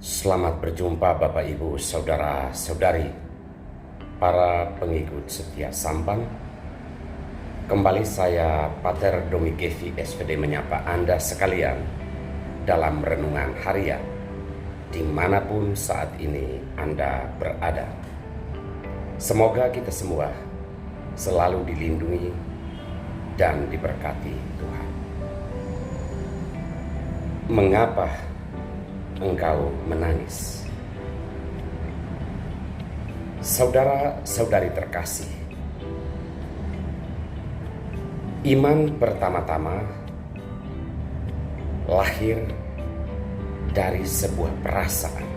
Selamat berjumpa Bapak Ibu Saudara-saudari, para pengikut setia Sampan. Kembali saya Pater Domigevi SPD menyapa Anda sekalian dalam renungan harian dimanapun saat ini Anda berada. Semoga kita semua selalu dilindungi dan diberkati Tuhan. Mengapa engkau menangis? Saudara-saudari terkasih, iman pertama-tama lahir dari sebuah perasaan.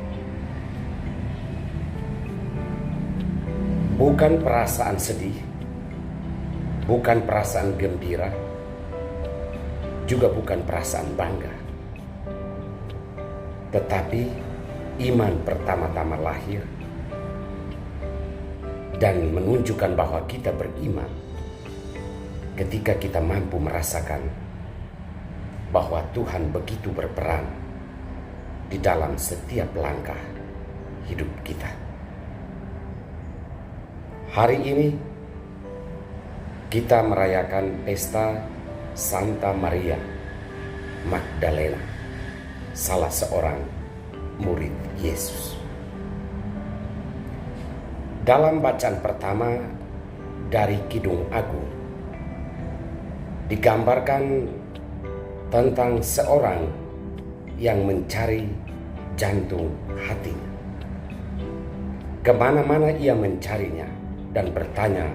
Bukan perasaan sedih, bukan perasaan gembira, juga bukan perasaan bangga. Tetapi iman pertama-tama lahir dan menunjukkan bahwa kita beriman ketika kita mampu merasakan bahwa Tuhan begitu berperan di dalam setiap langkah hidup kita. Hari ini kita merayakan pesta Santa Maria Magdalena, salah seorang murid Yesus. Dalam bacaan pertama dari Kidung Agung digambarkan tentang seorang yang mencari jantung hatinya. Kemana-mana ia mencarinya dan bertanya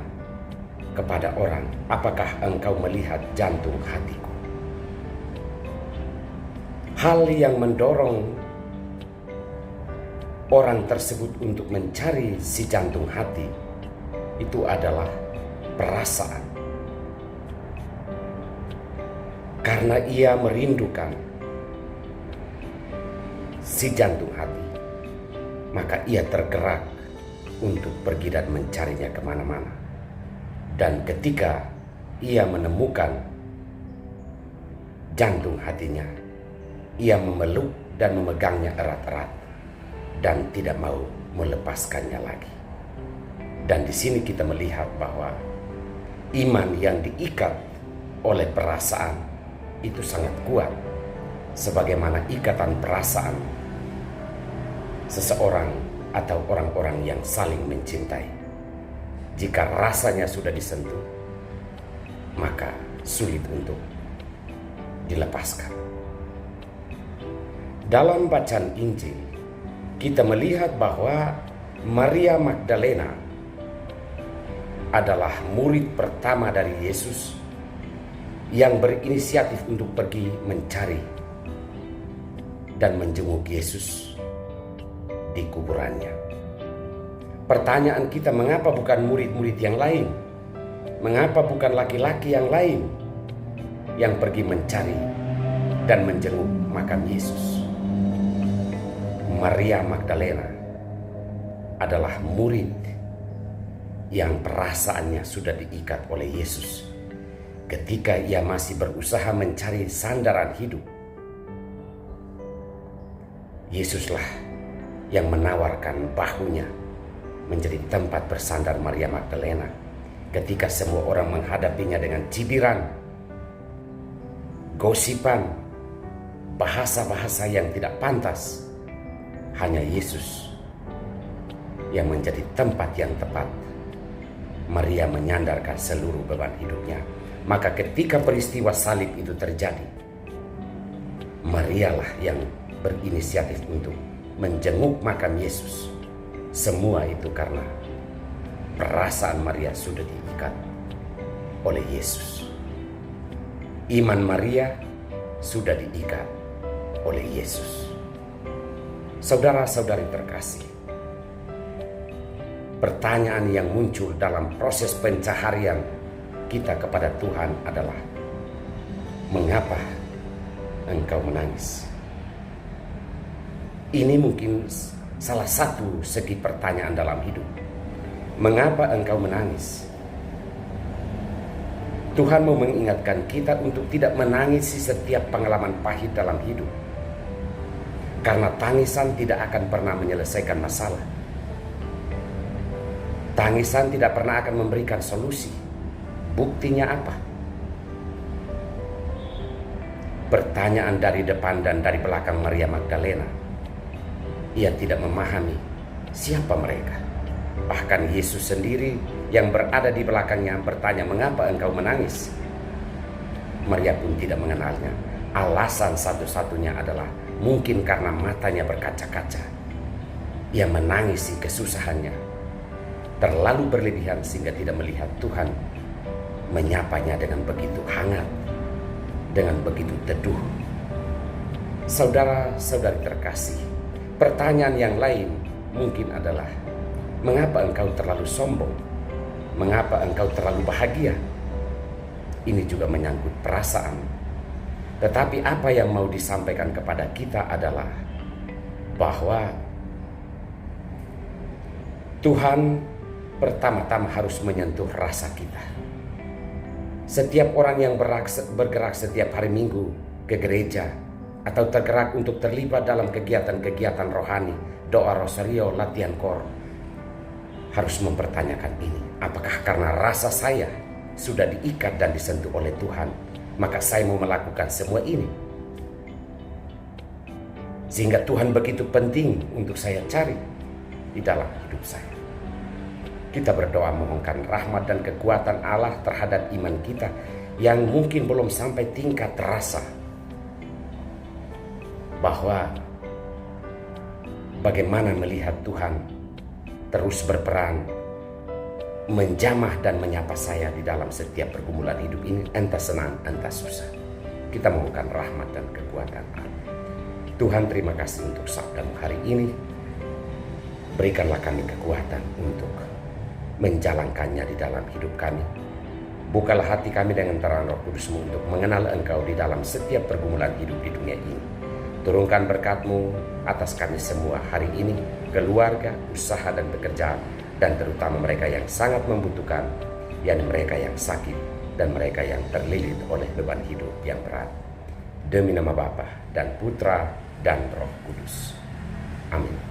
kepada orang, "Apakah engkau melihat jantung hatiku?" Hal yang mendorong orang tersebut untuk mencari si jantung hati itu adalah perasaan. Karena ia merindukan si jantung hati, maka ia tergerak untuk pergi dan mencarinya kemana-mana. Dan ketika ia menemukan jantung hatinya, ia memeluk dan memegangnya erat-erat dan tidak mau melepaskannya lagi. Dan di sini kita melihat bahwa iman yang diikat oleh perasaan itu sangat kuat, sebagaimana ikatan perasaan seseorang atau orang-orang yang saling mencintai. Jika rasanya sudah disentuh, maka sulit untuk dilepaskan. Dalam bacaan Injil, kita melihat bahwa Maria Magdalena adalah murid pertama dari Yesus yang berinisiatif untuk pergi mencari dan menjenguk Yesus di kuburannya. Pertanyaan kita, mengapa bukan murid-murid yang lain? Mengapa bukan laki-laki yang lain yang pergi mencari dan menjenguk makam Yesus? Maria Magdalena adalah murid yang perasaannya sudah diikat oleh Yesus ketika ia masih berusaha mencari sandaran hidup. Yesuslah yang menawarkan bahunya menjadi tempat bersandar Maria Magdalena ketika semua orang menghadapinya dengan cibiran, gosipan, bahasa-bahasa yang tidak pantas. Hanya Yesus yang menjadi tempat yang tepat Maria menyandarkan seluruh beban hidupnya. Maka ketika peristiwa salib itu terjadi, Marialah yang berinisiatif untuk menjenguk makam Yesus. Semua itu karena perasaan Maria sudah diikat oleh Yesus. Iman Maria sudah diikat oleh Yesus. Saudara-saudari terkasih, pertanyaan yang muncul dalam proses pencaharian kita kepada Tuhan adalah, mengapa engkau menangis? Ini mungkin salah satu segi pertanyaan dalam hidup. Mengapa engkau menangis? Tuhan mau mengingatkan kita untuk tidak menangisi setiap pengalaman pahit dalam hidup. Karena tangisan tidak akan pernah menyelesaikan masalah. Tangisan tidak pernah akan memberikan solusi. Buktinya apa? Pertanyaan dari depan dan dari belakang Maria Magdalena. Ia tidak memahami siapa mereka. Bahkan Yesus sendiri yang berada di belakangnya bertanya, "Mengapa engkau menangis?" Maria pun tidak mengenalnya. Alasan satu-satunya adalah mungkin karena matanya berkaca-kaca. Ia menangisi kesusahannya terlalu berlebihan sehingga tidak melihat Tuhan menyapanya dengan begitu hangat, dengan begitu teduh. Saudara-saudari terkasih, pertanyaan yang lain mungkin adalah, mengapa engkau terlalu sombong? Mengapa engkau terlalu bahagia? Ini juga menyangkut perasaan. Tetapi apa yang mau disampaikan kepada kita adalah bahwa Tuhan pertama-tama harus menyentuh rasa kita. Setiap orang yang bergerak setiap hari Minggu ke gereja atau tergerak untuk terlibat dalam kegiatan-kegiatan rohani, doa rosario, latihan kor, harus mempertanyakan ini. Apakah karena rasa saya sudah diikat dan disentuh oleh Tuhan, maka saya mau melakukan semua ini? Sehingga Tuhan begitu penting untuk saya cari di dalam hidup saya. Kita berdoa memohonkan rahmat dan kekuatan Allah terhadap iman kita yang mungkin belum sampai tingkat rasa bahwa bagaimana melihat Tuhan terus berperan menjamah dan menyapa saya di dalam setiap pergumulan hidup ini, entah senang entah susah. Kita mohonkan rahmat dan kekuatan Allah. Tuhan, terima kasih untuk sabdamu hari ini. Berikanlah kami kekuatan untuk menjalankannya di dalam hidup kami. Bukalah hati kami dengan terang Roh Kudus-Mu untuk mengenal Engkau di dalam setiap pergumulan hidup di dunia ini. Turunkan berkat-Mu atas kami semua hari ini, keluarga, usaha dan pekerjaan, dan terutama mereka yang sangat membutuhkan, yakni mereka yang sakit dan mereka yang terlilit oleh beban hidup yang berat. Demi nama Bapa dan Putra dan Roh Kudus. Amin.